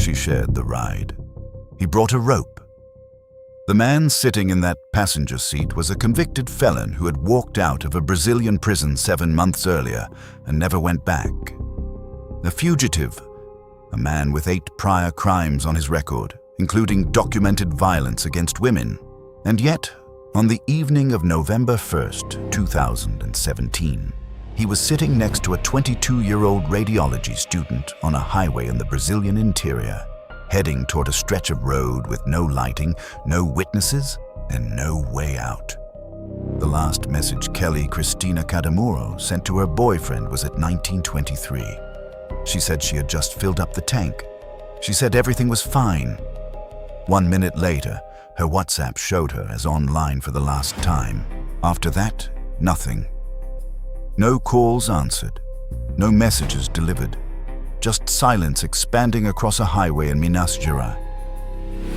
she shared the ride. He brought a rope. The man sitting in that passenger seat was a convicted felon who had walked out of a Brazilian prison 7 months earlier and never went back. A fugitive, a man with 8 prior crimes on his record, including documented violence against women. And yet, on the evening of November 1st, 2017, he was sitting next to a 22-year-old radiology student on a highway in the Brazilian interior, heading toward a stretch of road with no lighting, no witnesses, and no way out. The last message Kelly Cristina Cadamuro sent to her boyfriend was at 1923. She said she had just filled up the tank. She said everything was fine. 1 minute later, her WhatsApp showed her as online for the last time. After that, nothing. No calls answered, no messages delivered. Just silence expanding across a highway in Minas Gerais.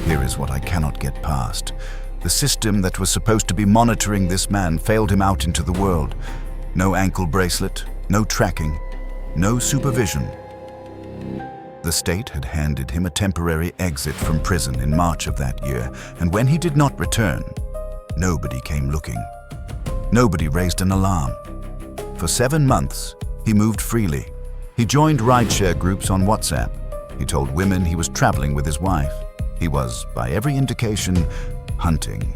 Here is what I cannot get past. The system that was supposed to be monitoring this man failed him out into the world. No ankle bracelet, no tracking, no supervision. The state had handed him a temporary exit from prison in March of that year, and when he did not return, nobody came looking. Nobody raised an alarm. For 7 months, he moved freely. He joined rideshare groups on WhatsApp. He told women he was traveling with his wife. He was, by every indication, hunting.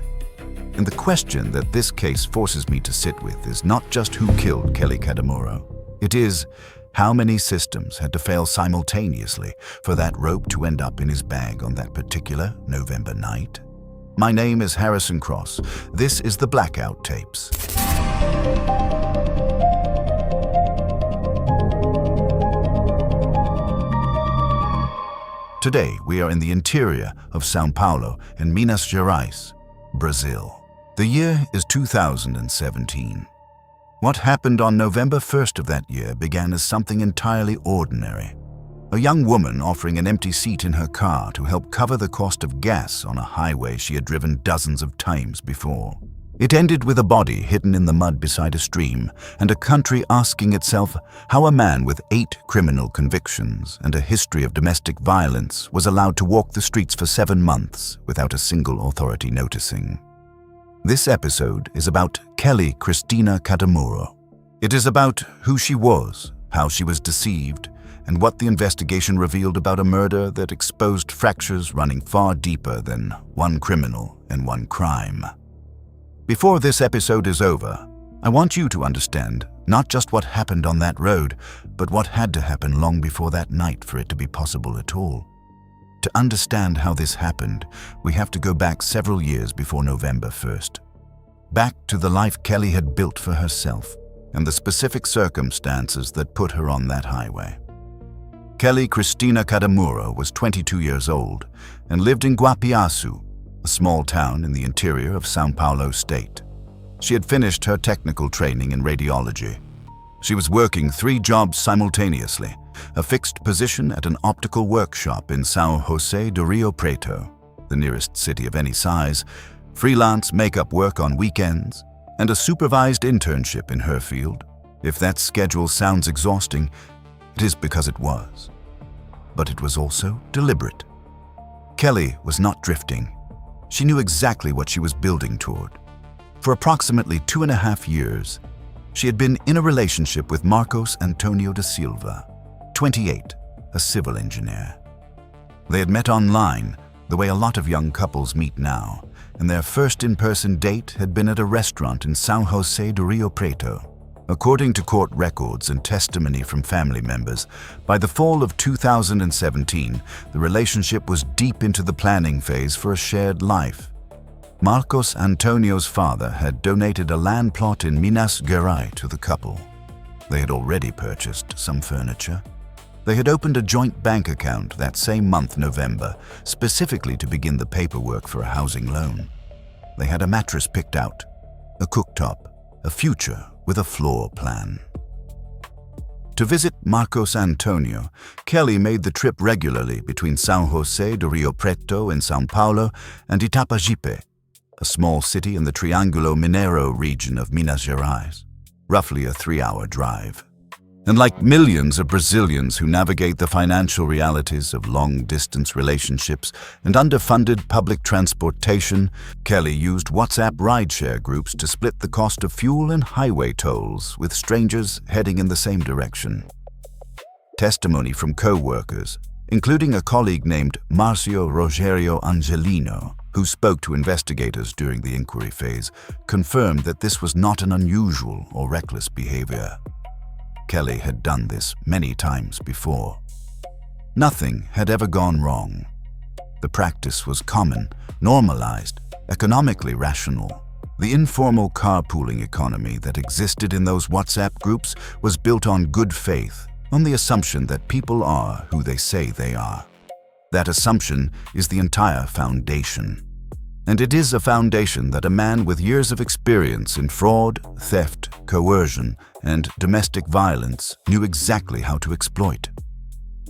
And the question that this case forces me to sit with is not just who killed Kelly Cadamuro. It is, how many systems had to fail simultaneously for that rope to end up in his bag on that particular November night? My name is Harrison Cross. This is the Blackout Tapes. Today, we are in the interior of São Paulo in Minas Gerais, Brazil. The year is 2017. What happened on November 1st of that year began as something entirely ordinary. A young woman offering an empty seat in her car to help cover the cost of gas on a highway she had driven dozens of times before. It ended with a body hidden in the mud beside a stream, and a country asking itself how a man with 8 criminal convictions and a history of domestic violence was allowed to walk the streets for 7 months without a single authority noticing. This episode is about Kelly Cristina Cadamuro. It is about who she was, how she was deceived, and what the investigation revealed about a murder that exposed fractures running far deeper than one criminal and one crime. Before this episode is over, I want you to understand not just what happened on that road, but what had to happen long before that night for it to be possible at all. To understand how this happened, we have to go back several years before November 1st. Back to the life Kelly had built for herself and the specific circumstances that put her on that highway. Kelly Cristina Cadamuro was 22 years old and lived in Guapiaçu, a small town in the interior of São Paulo state. She had finished her technical training in radiology. She was working 3 jobs simultaneously, a fixed position at an optical workshop in São José do Rio Preto, the nearest city of any size, freelance makeup work on weekends, and a supervised internship in her field. If that schedule sounds exhausting, it is because it was. But it was also deliberate. Kelly was not drifting. She knew exactly what she was building toward. For approximately 2.5 years, she had been in a relationship with Marcos Antonio da Silva, 28, a civil engineer. They had met online, the way a lot of young couples meet now, and their first in-person date had been at a restaurant in São José do Rio Preto. According to court records and testimony from family members, by the fall of 2017, the relationship was deep into the planning phase for a shared life. Marcos Antonio's father had donated a land plot in Minas Gerais to the couple. They had already purchased some furniture. They had opened a joint bank account that same month, November, specifically to begin the paperwork for a housing loan. They had a mattress picked out, a cooktop, a future with a floor plan. To visit Marcos Antonio, Kelly made the trip regularly between São José do Rio Preto in São Paulo and Itapajipe, a small city in the Triângulo Mineiro region of Minas Gerais, roughly a 3-hour drive. And like millions of Brazilians who navigate the financial realities of long-distance relationships and underfunded public transportation, Kelly used WhatsApp rideshare groups to split the cost of fuel and highway tolls with strangers heading in the same direction. Testimony from co-workers, including a colleague named Marcio Rogerio Angelino, who spoke to investigators during the inquiry phase, confirmed that this was not an unusual or reckless behavior. Kelly had done this many times before. Nothing had ever gone wrong. The practice was common, normalized, economically rational. The informal carpooling economy that existed in those WhatsApp groups was built on good faith, on the assumption that people are who they say they are. That assumption is the entire foundation. And it is a foundation that a man with years of experience in fraud, theft, coercion, and domestic violence knew exactly how to exploit.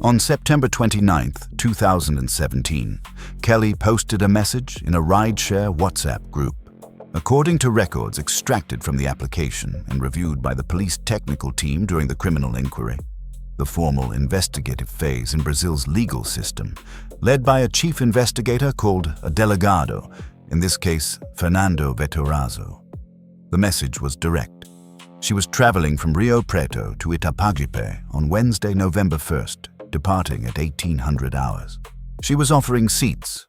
On September 29, 2017, Kelly posted a message in a rideshare WhatsApp group. According to records extracted from the application and reviewed by the police technical team during the criminal inquiry, the formal investigative phase in Brazil's legal system, led by a chief investigator called a delegado, in this case, Fernando Vettorazzo. The message was direct. She was traveling from Rio Preto to Itapajipe on Wednesday, November 1st, departing at 1800 hours. She was offering seats.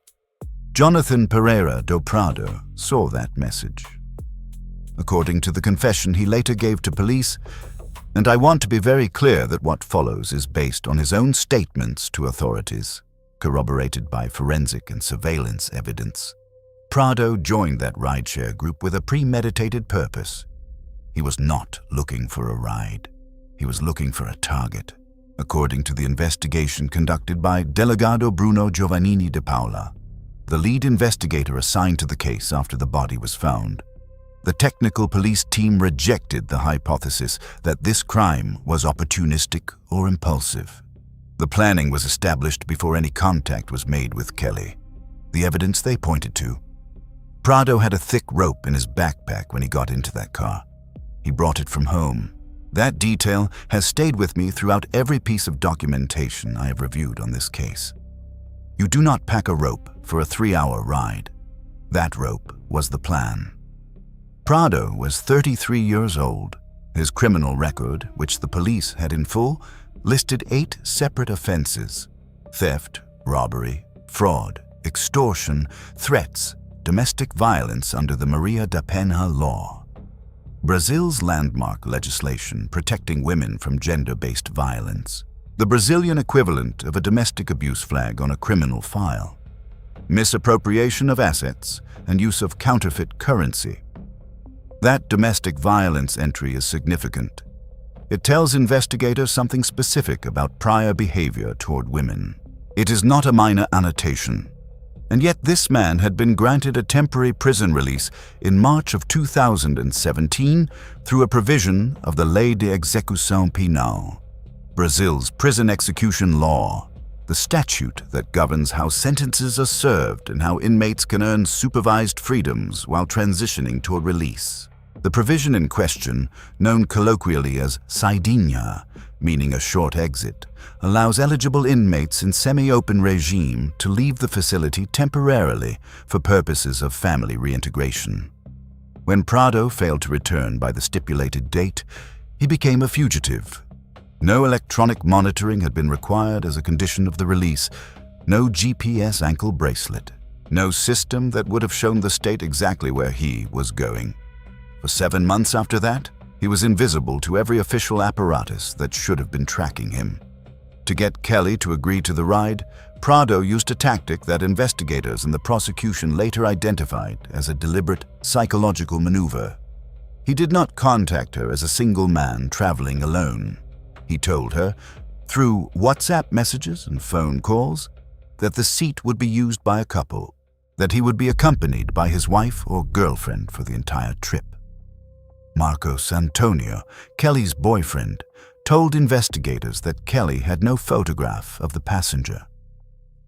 Jonathan Pereira do Prado saw that message. According to the confession he later gave to police, and I want to be very clear that what follows is based on his own statements to authorities, corroborated by forensic and surveillance evidence. Prado joined that rideshare group with a premeditated purpose. He was not looking for a ride. He was looking for a target, according to the investigation conducted by Delegado Bruno Giovannini de Paula, the lead investigator assigned to the case after the body was found. The technical police team rejected the hypothesis that this crime was opportunistic or impulsive. The planning was established before any contact was made with Kelly. The evidence they pointed to: Prado had a thick rope in his backpack when he got into that car. He brought it from home. That detail has stayed with me throughout every piece of documentation I have reviewed on this case. You do not pack a rope for a 3-hour ride. That rope was the plan. Prado was 33 years old. His criminal record, which the police had in full, listed 8 separate offenses: theft, robbery, fraud, extortion, threats, domestic violence under the Maria da Penha law, Brazil's landmark legislation protecting women from gender-based violence, the Brazilian equivalent of a domestic abuse flag on a criminal file, misappropriation of assets, and use of counterfeit currency. That domestic violence entry is significant. It tells investigators something specific about prior behavior toward women. It is not a minor annotation. And yet this man had been granted a temporary prison release in March of 2017 through a provision of the Lei de Execução Penal, Brazil's prison execution law, the statute that governs how sentences are served and how inmates can earn supervised freedoms while transitioning toward release. The provision in question, known colloquially as saidinha, meaning a short exit, allows eligible inmates in semi-open regime to leave the facility temporarily for purposes of family reintegration. When Prado failed to return by the stipulated date, he became a fugitive. No electronic monitoring had been required as a condition of the release, no GPS ankle bracelet, no system that would have shown the state exactly where he was going. For 7 months after that, he was invisible to every official apparatus that should have been tracking him. To get Kelly to agree to the ride, Prado used a tactic that investigators and the prosecution later identified as a deliberate psychological maneuver. He did not contact her as a single man traveling alone. He told her, through WhatsApp messages and phone calls, that the seat would be used by a couple, that he would be accompanied by his wife or girlfriend for the entire trip. Marcos Antonio, Kelly's boyfriend, told investigators that Kelly had no photograph of the passenger.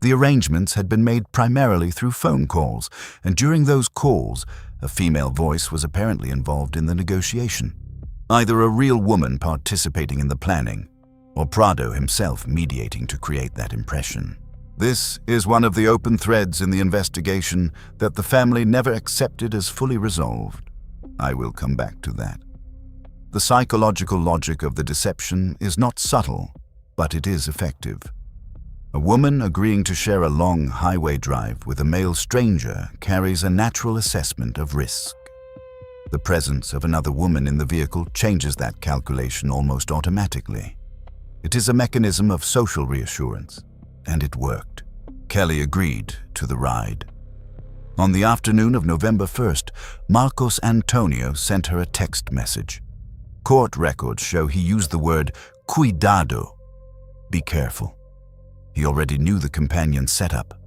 The arrangements had been made primarily through phone calls, and during those calls, a female voice was apparently involved in the negotiation. either a real woman participating in the planning, or Prado himself mediating to create that impression. This is one of the open threads in the investigation that the family never accepted as fully resolved. I will come back to that. The psychological logic of the deception is not subtle, but it is effective. A woman agreeing to share a long highway drive with a male stranger carries a natural assessment of risk. The presence of another woman in the vehicle changes that calculation almost automatically. It is a mechanism of social reassurance, and it worked. Kelly agreed to the ride. On the afternoon of November 1st, Marcos Antonio sent her a text message. Court records show he used the word cuidado, be careful. He already knew the companion's setup.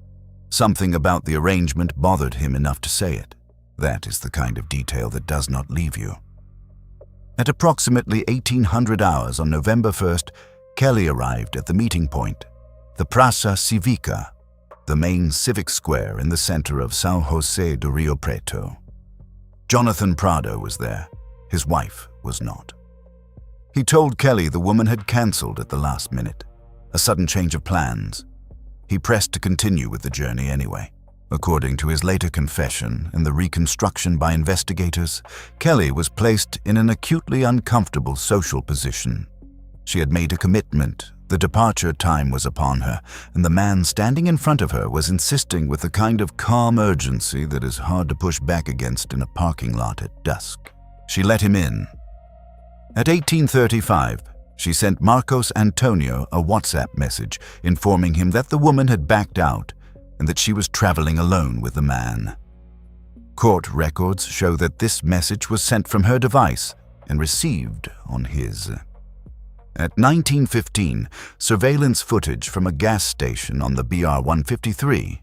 Something about the arrangement bothered him enough to say it. That is the kind of detail that does not leave you. At approximately 1800 hours on November 1st, Kelly arrived at the meeting point, the Praça Cívica, the main civic square in the center of São José do Rio Preto. Jonathan Prado was there. His wife was not. He told Kelly the woman had cancelled at the last minute, a sudden change of plans. He pressed to continue with the journey anyway. According to his later confession and the reconstruction by investigators, Kelly was placed in an acutely uncomfortable social position. She had made a commitment, the departure time was upon her, and the man standing in front of her was insisting with the kind of calm urgency that is hard to push back against in a parking lot at dusk. She let him in. At 18:35, she sent Marcos Antonio a WhatsApp message informing him that the woman had backed out and that she was traveling alone with the man. Court records show that this message was sent from her device and received on his. At 19:15, surveillance footage from a gas station on the BR-153,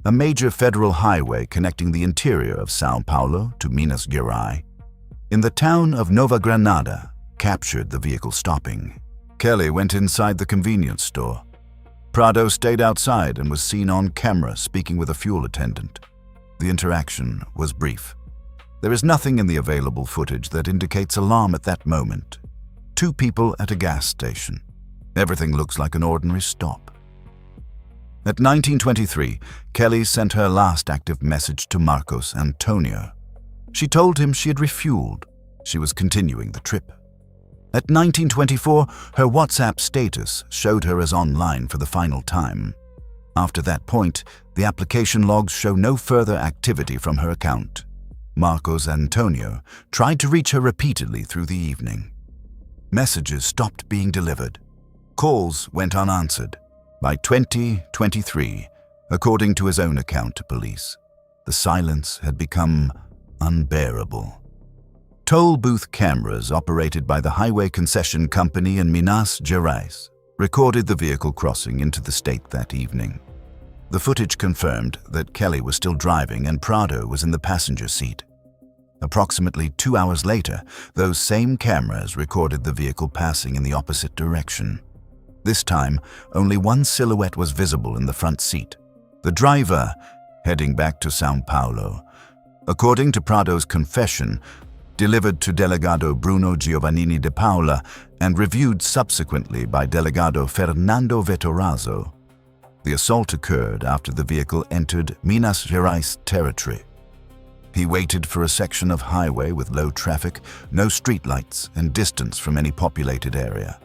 a major federal highway connecting the interior of São Paulo to Minas Gerais, in the town of Nova Granada, captured the vehicle stopping. Kelly went inside the convenience store. Prado stayed outside and was seen on camera speaking with a fuel attendant. The interaction was brief. There is nothing in the available footage that indicates alarm at that moment. Two people at a gas station. Everything looks like an ordinary stop. At 19:23, Kelly sent her last active message to Marcos Antonio. She told him she had refueled. She was continuing the trip. At 19:24, her WhatsApp status showed her as online for the final time. After that point, the application logs show no further activity from her account. Marcos Antonio tried to reach her repeatedly through the evening. Messages stopped being delivered. Calls went unanswered. By 2023, according to his own account to police, the silence had become unbearable. Toll booth cameras operated by the highway concession company in Minas Gerais recorded the vehicle crossing into the state that evening. The footage confirmed that Kelly was still driving and Prado was in the passenger seat. Approximately 2 hours later, those same cameras recorded the vehicle passing in the opposite direction. This time, only one silhouette was visible in the front seat, the driver heading back to São Paulo. According to Prado's confession, delivered to Delegado Bruno Giovannini de Paula and reviewed subsequently by Delegado Fernando Vettorazzo, the assault occurred after the vehicle entered Minas Gerais territory. He waited for a section of highway with low traffic, no streetlights, and distance from any populated area.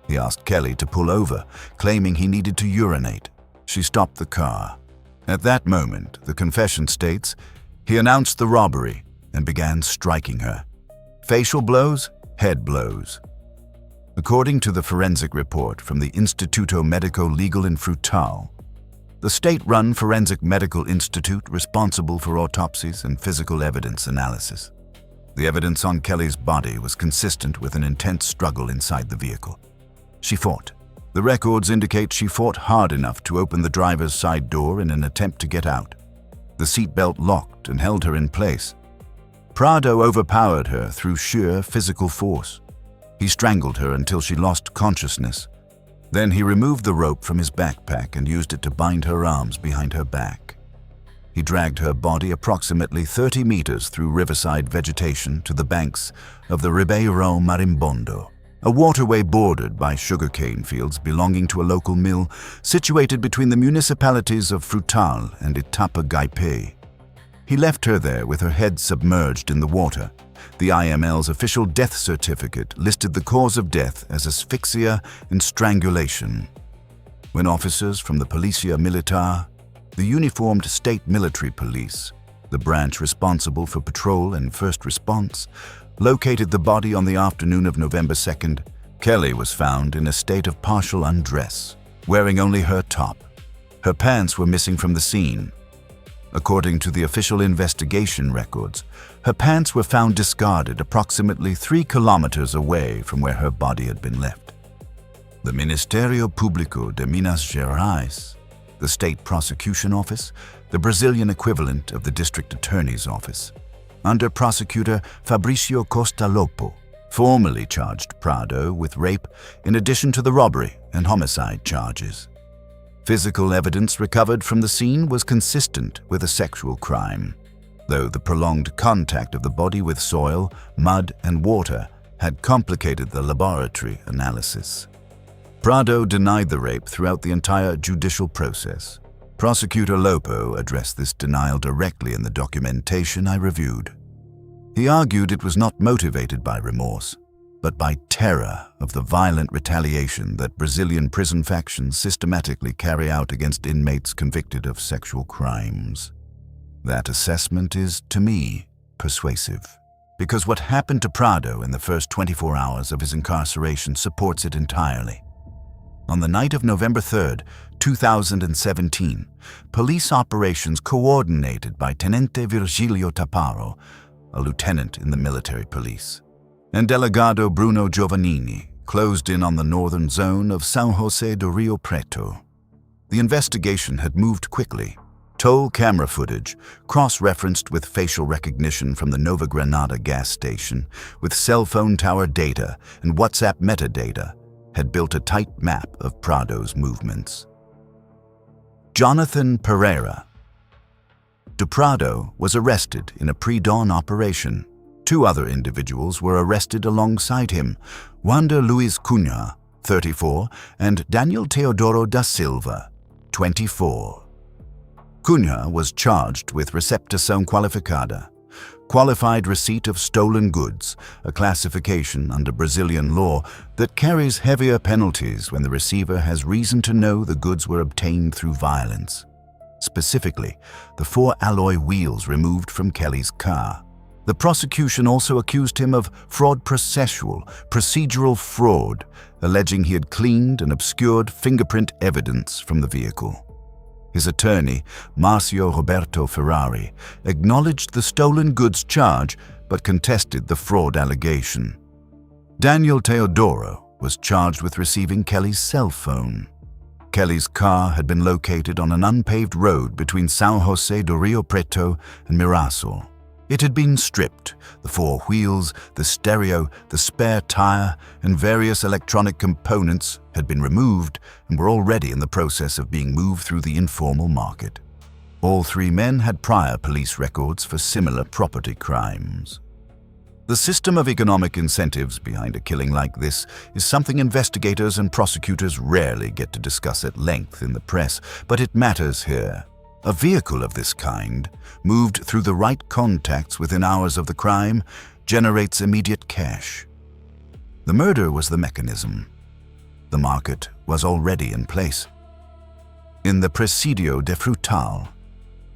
He asked Kelly to pull over, claiming he needed to urinate. She stopped the car. At that moment, the confession states, he announced the robbery and began striking her. Facial blows, head blows. According to the forensic report from the Instituto Médico Legal in Frutal, the state-run forensic medical institute responsible for autopsies and physical evidence analysis. The evidence on Kelly's body was consistent with an intense struggle inside the vehicle. She fought. The records indicate she fought hard enough to open the driver's side door in an attempt to get out. The seatbelt locked and held her in place. Prado overpowered her through sheer physical force. He strangled her until she lost consciousness. Then he removed the rope from his backpack and used it to bind her arms behind her back. He dragged her body approximately 30 meters through riverside vegetation to the banks of the Ribeirão Marimbondo, a waterway bordered by sugarcane fields belonging to a local mill situated between the municipalities of Frutal and Itapagaipé. He left her there with her head submerged in the water. The IML's official death certificate listed the cause of death as asphyxia and strangulation. When officers from the Policia Militar, the uniformed state military police, the branch responsible for patrol and first response, located the body on the afternoon of November 2nd, Kelly was found in a state of partial undress, wearing only her top. Her pants were missing from the scene. According to the official investigation records, her pants were found discarded approximately 3 kilometers away from where her body had been left. The Ministério Público de Minas Gerais, the State Prosecution Office, the Brazilian equivalent of the District Attorney's Office, under prosecutor Fabricio Costa Lopo, formally charged Prado with rape in addition to the robbery and homicide charges. Physical evidence recovered from the scene was consistent with a sexual crime, though the prolonged contact of the body with soil, mud, and water had complicated the laboratory analysis. Prado denied the rape throughout the entire judicial process. Prosecutor Lopo addressed this denial directly in the documentation I reviewed. He argued it was not motivated by remorse, but by terror of the violent retaliation that Brazilian prison factions systematically carry out against inmates convicted of sexual crimes. That assessment is, to me, persuasive, because what happened to Prado in the first 24 hours of his incarceration supports it entirely. On the night of November 3rd, 2017, police operations coordinated by Tenente Virgilio Taparo, a lieutenant in the military police, and Delegado Bruno Giovannini closed in on the northern zone of São José do Rio Preto. The investigation had moved quickly. Toll camera footage, cross-referenced with facial recognition from the Nova Granada gas station, with cell phone tower data and WhatsApp metadata, had built a tight map of Prado's movements. Jonathan Pereira. De Prado was arrested in a pre-dawn operation. 2 other individuals were arrested alongside him, Wander Luiz Cunha, 34, and Daniel Teodoro da Silva, 24. Cunha was charged with receptação qualificada, qualified receipt of stolen goods, a classification under Brazilian law that carries heavier penalties when the receiver has reason to know the goods were obtained through violence. Specifically, the 4 alloy wheels removed from Kelly's car. The prosecution also accused him of fraud procedural fraud, alleging he had cleaned and obscured fingerprint evidence from the vehicle. His attorney, Marcio Roberto Ferrari, acknowledged the stolen goods charge but contested the fraud allegation. Daniel Teodoro was charged with receiving Kelly's cell phone. Kelly's car had been located on an unpaved road between São José do Rio Preto and Mirassol. It had been stripped. The 4 wheels, the stereo, the spare tire, and various electronic components had been removed and were already in the process of being moved through the informal market. All 3 men had prior police records for similar property crimes. The system of economic incentives behind a killing like this is something investigators and prosecutors rarely get to discuss at length in the press, but it matters here. A vehicle of this kind, moved through the right contacts within hours of the crime, generates immediate cash. The murder was the mechanism. The market was already in place. In the Presidio de Frutal,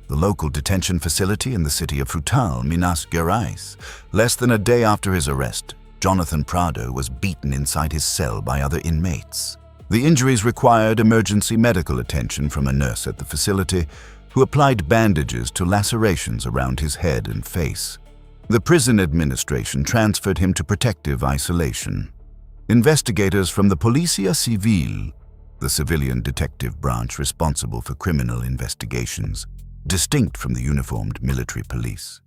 the local detention facility in the city of Frutal, Minas Gerais, less than a day after his arrest, Jonathan Prado was beaten inside his cell by other inmates. The injuries required emergency medical attention from a nurse at the facility, who applied bandages to lacerations around his head and face. The prison administration transferred him to protective isolation. Investigators from the Policia Civil, the civilian detective branch responsible for criminal investigations, distinct from the uniformed military police,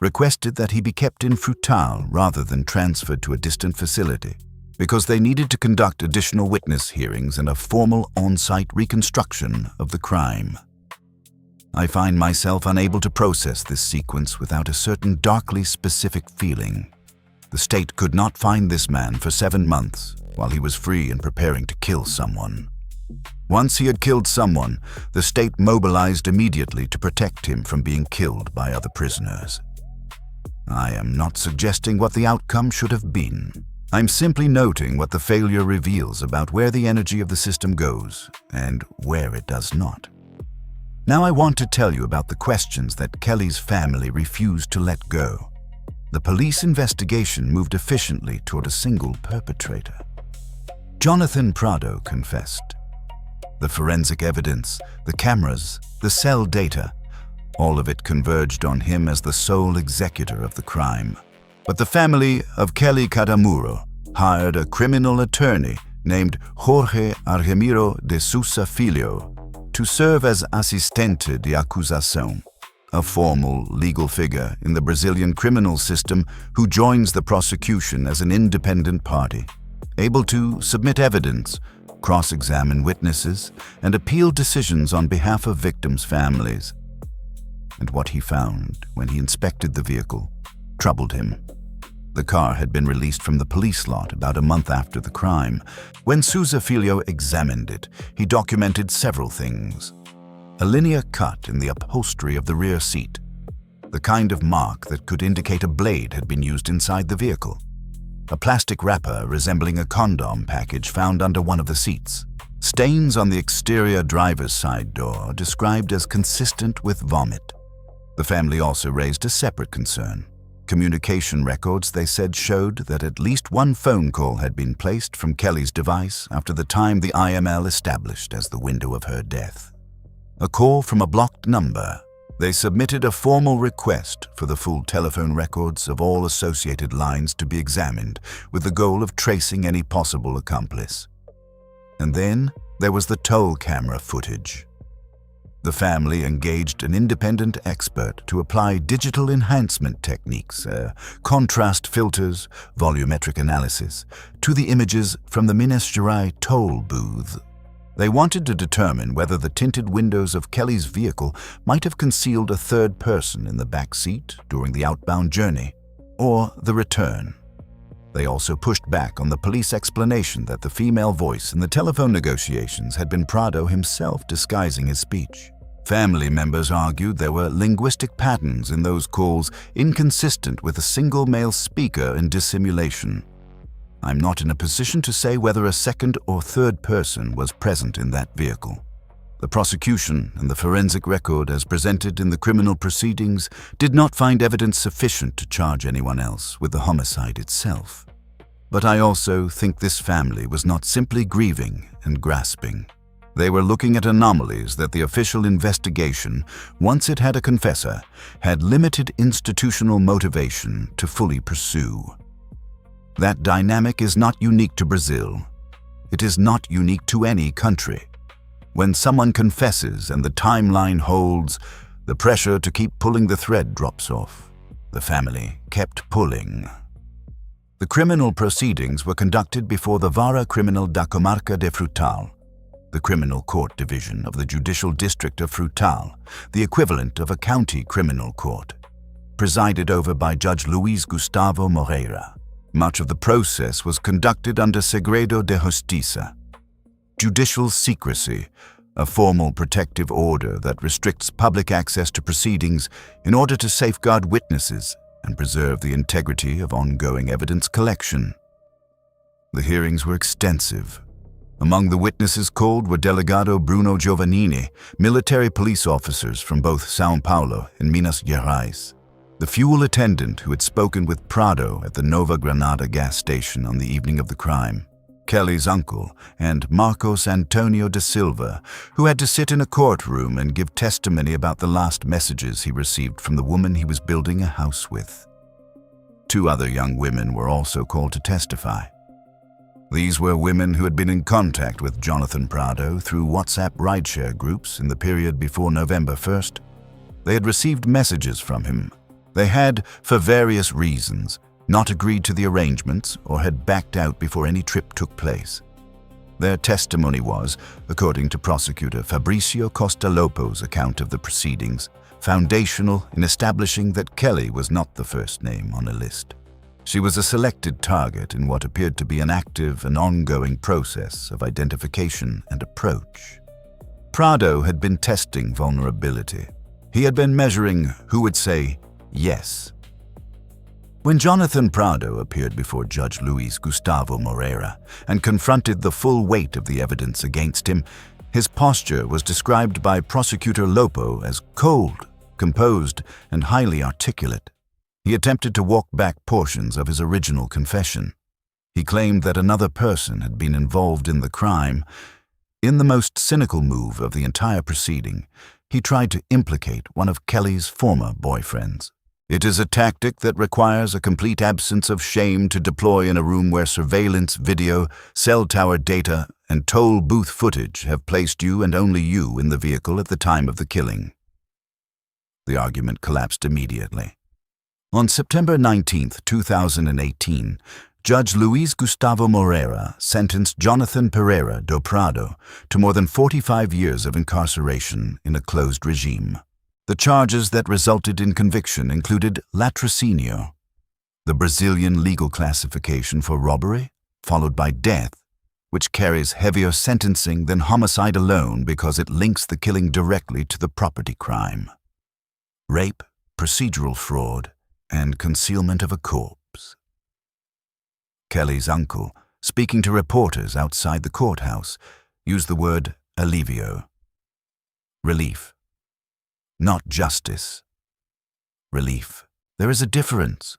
requested that he be kept in Frutal rather than transferred to a distant facility, because they needed to conduct additional witness hearings and a formal on-site reconstruction of the crime. I find myself unable to process this sequence without a certain darkly specific feeling. The state could not find this man for 7 months while he was free and preparing to kill someone. Once he had killed someone, the state mobilized immediately to protect him from being killed by other prisoners. I am not suggesting what the outcome should have been. I'm simply noting what the failure reveals about where the energy of the system goes and where it does not. Now I want to tell you about the questions that Kelly's family refused to let go. The police investigation moved efficiently toward a single perpetrator. Jonathan Prado confessed. The forensic evidence, the cameras, the cell data, all of it converged on him as the sole executor of the crime. But the family of Kelly Cadamuro hired a criminal attorney named Jorge Argemiro de Sousa Filho to serve as assistente de acusação, a formal legal figure in the Brazilian criminal system who joins the prosecution as an independent party, able to submit evidence, cross-examine witnesses, and appeal decisions on behalf of victims' families. And what he found when he inspected the vehicle troubled him. The car had been released from the police lot about a month after the crime. When Sousa Filho examined it, he documented several things. A linear cut in the upholstery of the rear seat, the kind of mark that could indicate a blade had been used inside the vehicle. A plastic wrapper resembling a condom package found under one of the seats. Stains on the exterior driver's side door described as consistent with vomit. The family also raised a separate concern. Communication records, they said, showed that at least one phone call had been placed from Kelly's device after the time the IML established as the window of her death. A call from a blocked number. They submitted a formal request for the full telephone records of all associated lines to be examined with the goal of tracing any possible accomplice. And then there was the toll camera footage. The family engaged an independent expert to apply digital enhancement techniques, contrast filters, volumetric analysis, to the images from the Minas Gerais toll booth. They wanted to determine whether the tinted windows of Kelly's vehicle might have concealed a third person in the back seat during the outbound journey, or the return. They also pushed back on the police explanation that the female voice in the telephone negotiations had been Prado himself disguising his speech. Family members argued there were linguistic patterns in those calls inconsistent with a single male speaker and dissimulation. I'm not in a position to say whether a second or third person was present in that vehicle. The prosecution and the forensic record as presented in the criminal proceedings did not find evidence sufficient to charge anyone else with the homicide itself. But I also think this family was not simply grieving and grasping. They were looking at anomalies that the official investigation, once it had a confessor, had limited institutional motivation to fully pursue. That dynamic is not unique to Brazil. It is not unique to any country. When someone confesses and the timeline holds, the pressure to keep pulling the thread drops off. The family kept pulling. The criminal proceedings were conducted before the Vara Criminal da Comarca de Frutal, the criminal court division of the judicial district of Frutal, the equivalent of a county criminal court, presided over by Judge Luiz Gustavo Moreira. Much of the process was conducted under segredo de justiça, judicial secrecy, a formal protective order that restricts public access to proceedings in order to safeguard witnesses and preserve the integrity of ongoing evidence collection. The hearings were extensive. Among the witnesses called were Delegado Bruno Giovannini, military police officers from both São Paulo and Minas Gerais, the fuel attendant who had spoken with Prado at the Nova Granada gas station on the evening of the crime, Kelly's uncle, and Marcos Antonio da Silva, who had to sit in a courtroom and give testimony about the last messages he received from the woman he was building a house with. 2 other young women were also called to testify. These were women who had been in contact with Jonathan Prado through WhatsApp rideshare groups in the period before November 1st. They had received messages from him. They had, for various reasons, not agreed to the arrangements or had backed out before any trip took place. Their testimony was, according to prosecutor Fabricio Costalopo's account of the proceedings, foundational in establishing that Kelly was not the first name on a list. She was a selected target in what appeared to be an active and ongoing process of identification and approach. Prado had been testing vulnerability. He had been measuring who would say yes. When Jonathan Prado appeared before Judge Luis Gustavo Moreira and confronted the full weight of the evidence against him, his posture was described by Prosecutor Lopo as cold, composed, and highly articulate. He attempted to walk back portions of his original confession. He claimed that another person had been involved in the crime. In the most cynical move of the entire proceeding, he tried to implicate one of Kelly's former boyfriends. It is a tactic that requires a complete absence of shame to deploy in a room where surveillance video, cell tower data, and toll booth footage have placed you and only you in the vehicle at the time of the killing. The argument collapsed immediately. On September 19, 2018, Judge Luis Gustavo Moreira sentenced Jonathan Pereira do Prado to more than 45 years of incarceration in a closed regime. The charges that resulted in conviction included latrocínio, the Brazilian legal classification for robbery, followed by death, which carries heavier sentencing than homicide alone because it links the killing directly to the property crime. Rape, procedural fraud, and concealment of a corpse. Kelly's uncle, speaking to reporters outside the courthouse, used the word alívio. Relief. Not justice. Relief. There is a difference.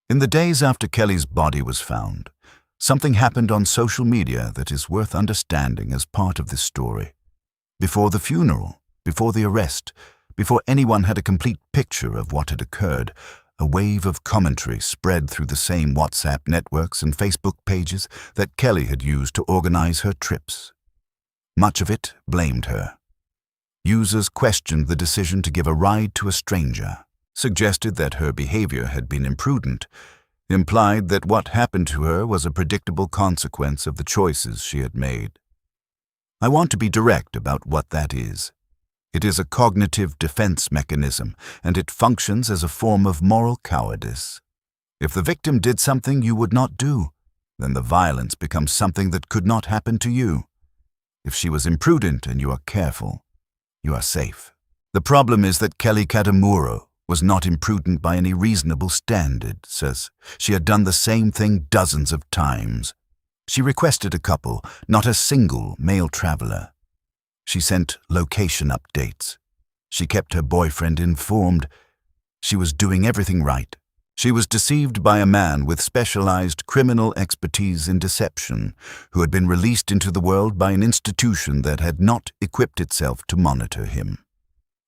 In the days after Kelly's body was found, something happened on social media that is worth understanding as part of this story. Before the funeral, before the arrest, before anyone had a complete picture of what had occurred, a wave of commentary spread through the same WhatsApp networks and Facebook pages that Kelly had used to organize her trips. Much of it blamed her. Users questioned the decision to give a ride to a stranger, suggested that her behavior had been imprudent, implied that what happened to her was a predictable consequence of the choices she had made. I want to be direct about what that is. It is a cognitive defense mechanism, and it functions as a form of moral cowardice. If the victim did something you would not do, then the violence becomes something that could not happen to you. If she was imprudent and you are careful, you are safe. The problem is that Kelly Katamuro was not imprudent by any reasonable standard, says she had done the same thing dozens of times. She requested a couple, not a single male traveler. She sent location updates. She kept her boyfriend informed. She was doing everything right. She was deceived by a man with specialized criminal expertise in deception, who had been released into the world by an institution that had not equipped itself to monitor him.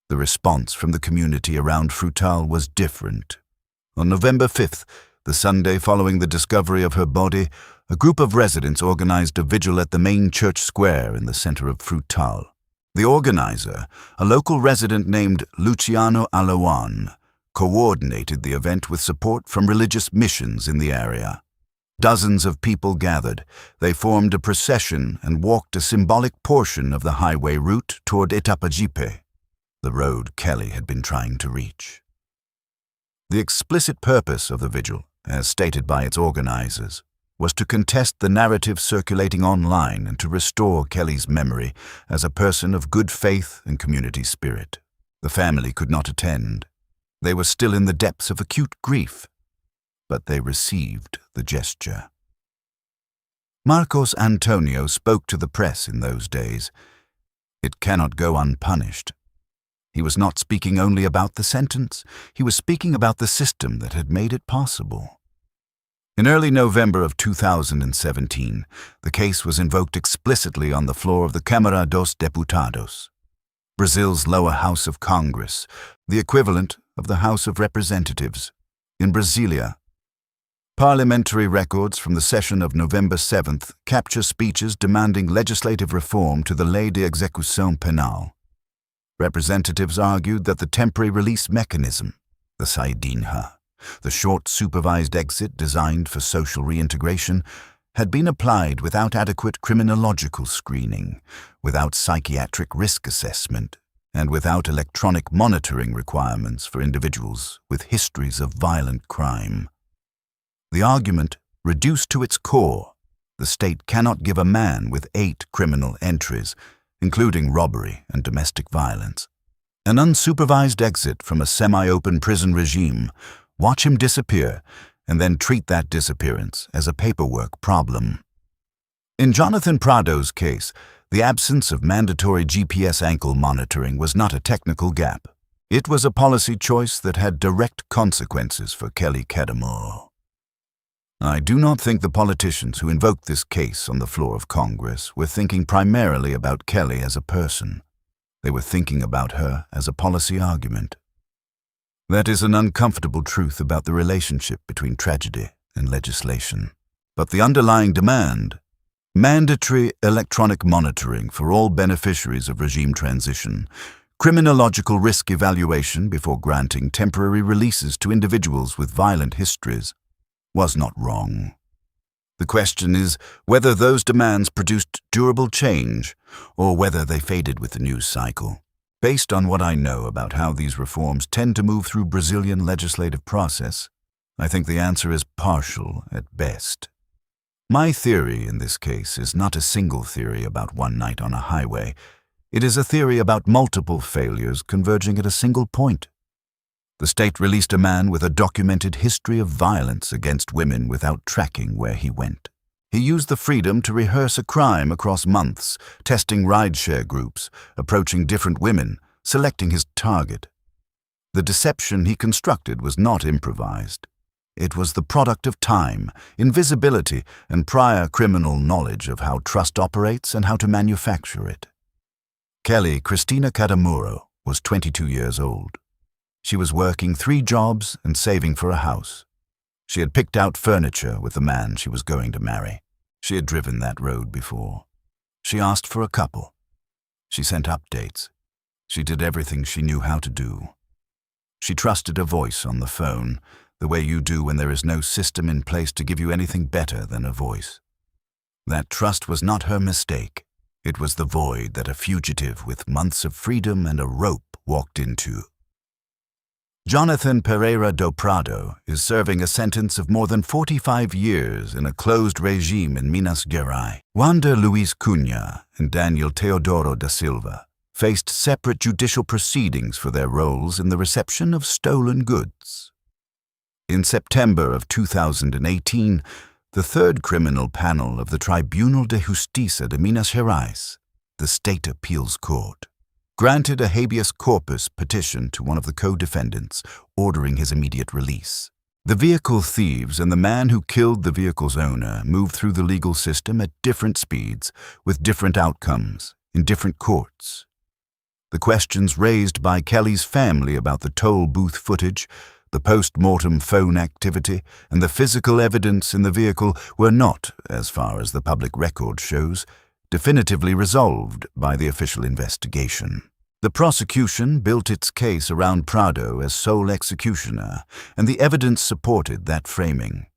The response from the community around Frutal was different. On November 5th, the Sunday following the discovery of her body, a group of residents organized a vigil at the main church square in the center of Frutal. The organizer, a local resident named Luciano Alawan, coordinated the event with support from religious missions in the area. Dozens of people gathered. They formed a procession and walked a symbolic portion of the highway route toward Itapajipe, the road Kelly had been trying to reach. The explicit purpose of the vigil, as stated by its organizers, was to contest the narrative circulating online and to restore Kelly's memory as a person of good faith and community spirit. The family could not attend. They were still in the depths of acute grief, but they received the gesture. Marcos Antonio spoke to the press in those days. It cannot go unpunished. He was not speaking only about the sentence. He was speaking about the system that had made it possible. In early November of 2017, the case was invoked explicitly on the floor of the Câmara dos Deputados, Brazil's lower house of Congress, the equivalent of the House of Representatives, in Brasília. Parliamentary records from the session of November 7th capture speeches demanding legislative reform to the Lei de Execução Penal. Representatives argued that the temporary release mechanism, the saidinha, the short supervised exit designed for social reintegration, had been applied without adequate criminological screening, without psychiatric risk assessment, and without electronic monitoring requirements for individuals with histories of violent crime. The argument, reduced to its core, the state cannot give a man with 8 criminal entries, including robbery and domestic violence, an unsupervised exit from a semi-open prison regime, watch him disappear, and then treat that disappearance as a paperwork problem. In Jonathan Prado's case, the absence of mandatory GPS ankle monitoring was not a technical gap. It was a policy choice that had direct consequences for Kelly Kadamuro. I do not think the politicians who invoked this case on the floor of Congress were thinking primarily about Kelly as a person. They were thinking about her as a policy argument. That is an uncomfortable truth about the relationship between tragedy and legislation. But the underlying demand, mandatory electronic monitoring for all beneficiaries of regime transition, criminological risk evaluation before granting temporary releases to individuals with violent histories, was not wrong. The question is whether those demands produced durable change or whether they faded with the news cycle. Based on what I know about how these reforms tend to move through Brazilian legislative process, I think the answer is partial at best. My theory in this case is not a single theory about one night on a highway. It is a theory about multiple failures converging at a single point. The state released a man with a documented history of violence against women without tracking where he went. He used the freedom to rehearse a crime across months, testing rideshare groups, approaching different women, selecting his target. The deception he constructed was not improvised. It was the product of time, invisibility, and prior criminal knowledge of how trust operates and how to manufacture it. Kelly Cristina Kadamuro was 22 years old. She was working 3 jobs and saving for a house. She had picked out furniture with the man she was going to marry. She had driven that road before. She asked for a couple. She sent updates. She did everything she knew how to do. She trusted a voice on the phone, the way you do when there is no system in place to give you anything better than a voice. That trust was not her mistake. It was the void that a fugitive with months of freedom and a rope walked into. Jonathan Pereira do Prado is serving a sentence of more than 45 years in a closed regime in Minas Gerais. Wanda Luiz Cunha and Daniel Teodoro da Silva faced separate judicial proceedings for their roles in the reception of stolen goods. In September of 2018, the third criminal panel of the Tribunal de Justiça de Minas Gerais, the State Appeals Court, granted a habeas corpus petition to one of the co-defendants, ordering his immediate release. The vehicle thieves and the man who killed the vehicle's owner moved through the legal system at different speeds, with different outcomes, in different courts. The questions raised by Kelly's family about the toll booth footage, the post-mortem phone activity, and the physical evidence in the vehicle were not, as far as the public record shows, definitively resolved by the official investigation. The prosecution built its case around Prado as sole executioner, and the evidence supported that framing.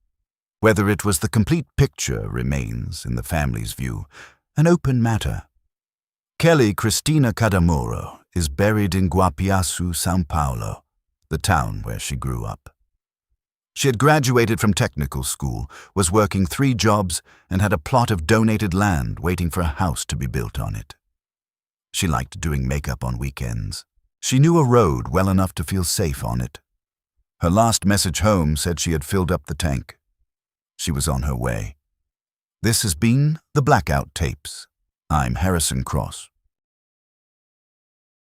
Whether it was the complete picture remains, in the family's view, an open matter. Kelly Cristina Kadamuro is buried in Guapiaçu, São Paulo, the town where she grew up. She had graduated from technical school, was working 3 jobs, and had a plot of donated land waiting for a house to be built on it. She liked doing makeup on weekends. She knew a road well enough to feel safe on it. Her last message home said she had filled up the tank. She was on her way. This has been the Blackout Tapes. I'm Harrison Cross.